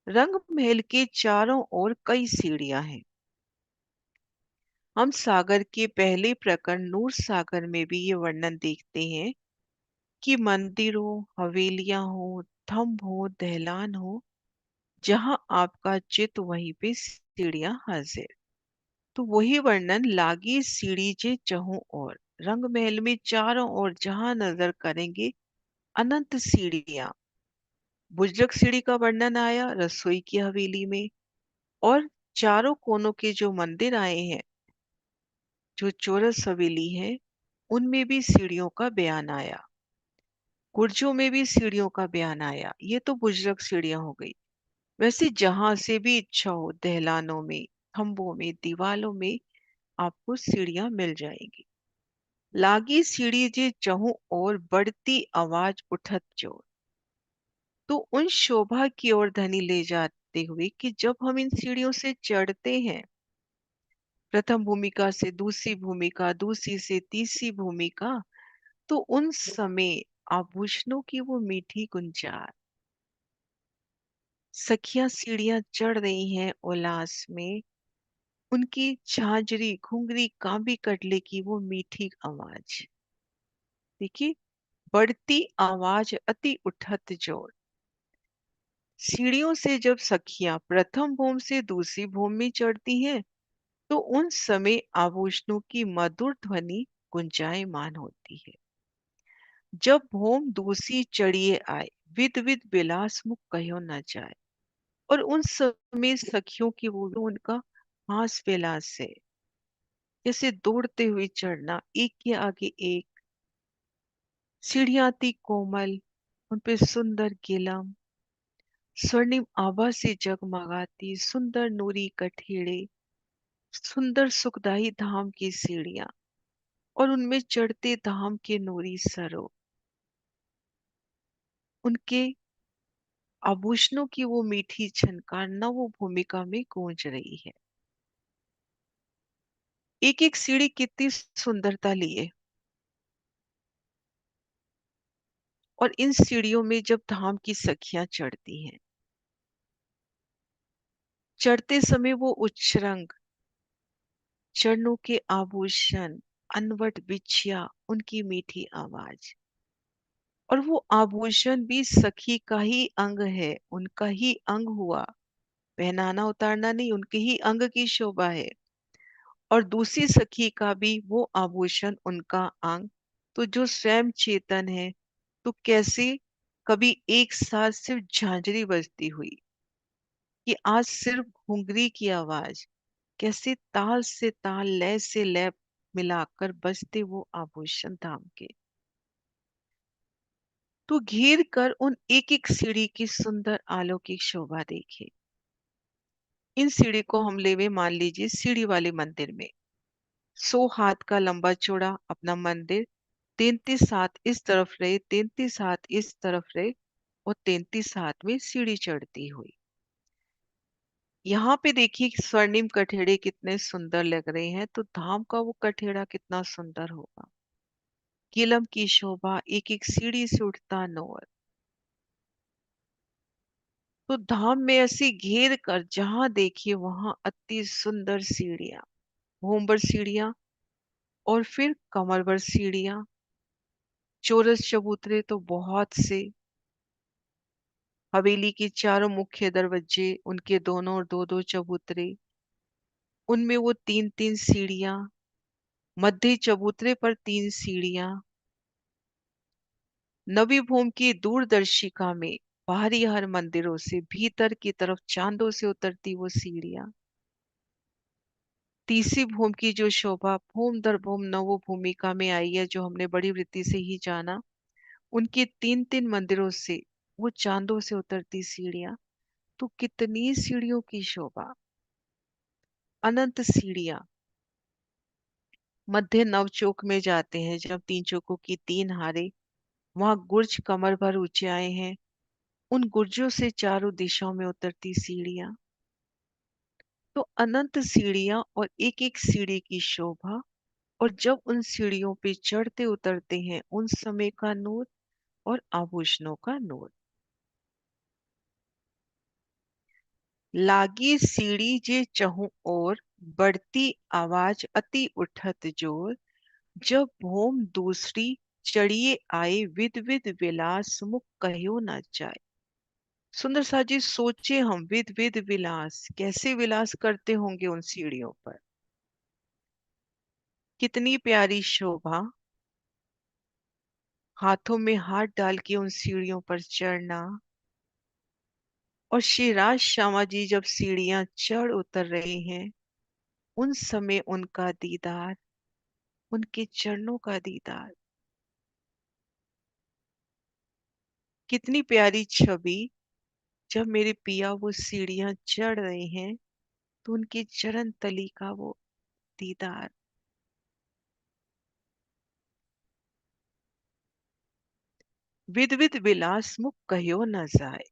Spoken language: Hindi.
रंग महल के चारों ओर कई सीढ़ियां हैं। हम सागर के पहले प्रकरण नूर सागर में भी ये वर्णन देखते हैं कि मंदिर हो, हवेलियां हो, थंब हो, दहलान हो, जहां आपका चित वहीं पे सीढ़ियां हाजिर। तो वही वर्णन लागी सीढ़ी जे चहु और रंग महल में चारों ओर जहां नजर करेंगे अनंत सीढ़ियां। बुजरक सीढ़ी का वर्णन आया रसोई की हवेली में, और चारों कोनों के जो मंदिर आए हैं, जो चौरस हवेली है, उनमें भी सीढ़ियों का बयान आया। कुर्जों में भी सीढ़ियों का बयान आया। ये तो बुजरक सीढ़ियां हो गई। वैसे जहां से भी इच्छा हो, दहलानों में, खंभों में, दीवालों में आपको सीढ़ियां मिल जाएंगी। लागी सीढ़ी जे चहु और बढ़ती आवाज उठत जोर। तो उन शोभा की ओर धनी ले जाते हुए कि जब हम इन सीढ़ियों से चढ़ते हैं, प्रथम भूमिका से दूसरी भूमिका, दूसरी से तीसरी भूमिका, तो उन समय आभूषणों की वो मीठी गुंजार, सखियां सीढ़ियां चढ़ रही हैं उल्लास में, उनकी झांझरी घुंघरी कांबी कटले की वो मीठी आवाज। देखिए, बढ़ती आवाज अति उठत जोर। सीढ़ियों से जब सखियां प्रथम भूम से दूसरी भूमि में चढ़ती हैं, तो उन समय आभूषणों की मधुर ध्वनि गुंजायमान होती है। जब भूम दूसरी चढ़िए आए, विद विद विलास मुख कहो न जाए। और उन समय सखियों की वो उनका हास विलास है, जैसे दौड़ते हुए चढ़ना, एक के आगे एक, सीढ़ियां आती कोमल, उन पे सुंदर गिलम, स्वर्णिम आभा से जगमगाती सुंदर नूरी कठेड़े, सुंदर सुखदाई धाम की सीढ़ियां, और उनमें चढ़ते धाम के नूरी सरो, उनके आभूषणों की वो मीठी झनकार न वो भूमिका में गूंज रही है। एक एक सीढ़ी कितनी सुंदरता लिए। और इन सीढ़ियों में जब धाम की सखियां चढ़ती हैं, चढ़ते समय वो उच्चरंग चरणों के आभूषण, अनवट बिछिया, उनकी मीठी आवाज, और वो आभूषण भी सखी का ही अंग है, उनका ही अंग हुआ, पहनाना उतारना नहीं, उनके ही अंग की शोभा है। और दूसरी सखी का भी वो आभूषण, उनका अंग, तो जो स्वयं चेतन है, तो कैसे कभी एक साथ सिर्फ झांझरी बजती हुई, कि आज सिर्फ घुंघरी की आवाज, कैसे ताल से ताल, लय से लय मिलाकर बजते वो आभूषण धाम के। तो घेर कर उन एक एक सीढ़ी की सुंदर अलौकिक शोभा देखे। इन सीढ़ी को हम लेवे, मान लीजिए सीढ़ी वाले मंदिर में 100 हाथ का लंबा चौड़ा अपना मंदिर, 33 हाथ इस तरफ रहे, 33 हाथ इस तरफ रहे, और 33 हाथ में सीढ़ी चढ़ती हुई। यहाँ पे देखिए कि स्वर्णिम कठेड़े कितने सुंदर लग रहे हैं, तो धाम का वो कठेड़ा कितना सुंदर होगा। किलम की शोभा, एक एक सीढ़ी से उठता नौर। तो धाम में ऐसे घेर कर जहां देखिए वहां अति सुंदर सीढ़ियां, भूमबर सीढ़ियां, और फिर कमरबर सीढ़ियां, चौरस चबूतरे तो बहुत से, हवेली के चारों मुख्य दरवाजे, उनके दोनों और दो दो चबूतरे, उनमें वो तीन तीन सीढ़ियां, मध्य चबूतरे पर तीन सीढ़ियां, नवी भूमि की दूरदर्शिका में बाहरी हर मंदिरों से भीतर की तरफ चांदों से उतरती वो सीढ़ियां, तीसरी भूमि की जो शोभा भूम दर भूम नवो भूमिका में आई है, जो हमने बड़ी वृत्ति से ही जाना, उनके तीन तीन मंदिरों से वो चांदों से उतरती सीढ़ियां, तो कितनी सीढ़ियों की शोभा, अनंत सीढ़ियां। मध्य नव चौक में जाते हैं जब, तीन चौकों की तीन हारे, वहां गुर्ज कमर भर ऊंचे आए हैं, उन गुर्जों से चारों दिशाओं में उतरती सीढ़ियां, तो अनंत सीढ़ियां और एक एक सीढ़ी की शोभा। और जब उन सीढ़ियों पे चढ़ते उतरते हैं, उन समय का नूर और आभूषणों का नूर। लागी सीढ़ी जे चहु ओर, बढ़ती आवाज अति उठत जोर। जब भोम दूसरी चढ़िए आए, विध विध विलास मुख कह्यो न जाए। सुंदर सा जी, सोचे हम विध विध विलास कैसे विलास करते होंगे उन सीढ़ियों पर। कितनी प्यारी शोभा, हाथों में हाथ डाल के उन सीढ़ियों पर चढ़ना। और श्री राज श्यामा जी जब सीढ़ियां चढ़ उतर रहे हैं, उन समय उनका दीदार, उनके चरणों का दीदार। कितनी प्यारी छवि, जब मेरे पिया वो सीढ़ियां चढ़ रहे हैं तो उनके चरण तली का वो दीदार। विध विध विलास मुख कह्यो न जाए।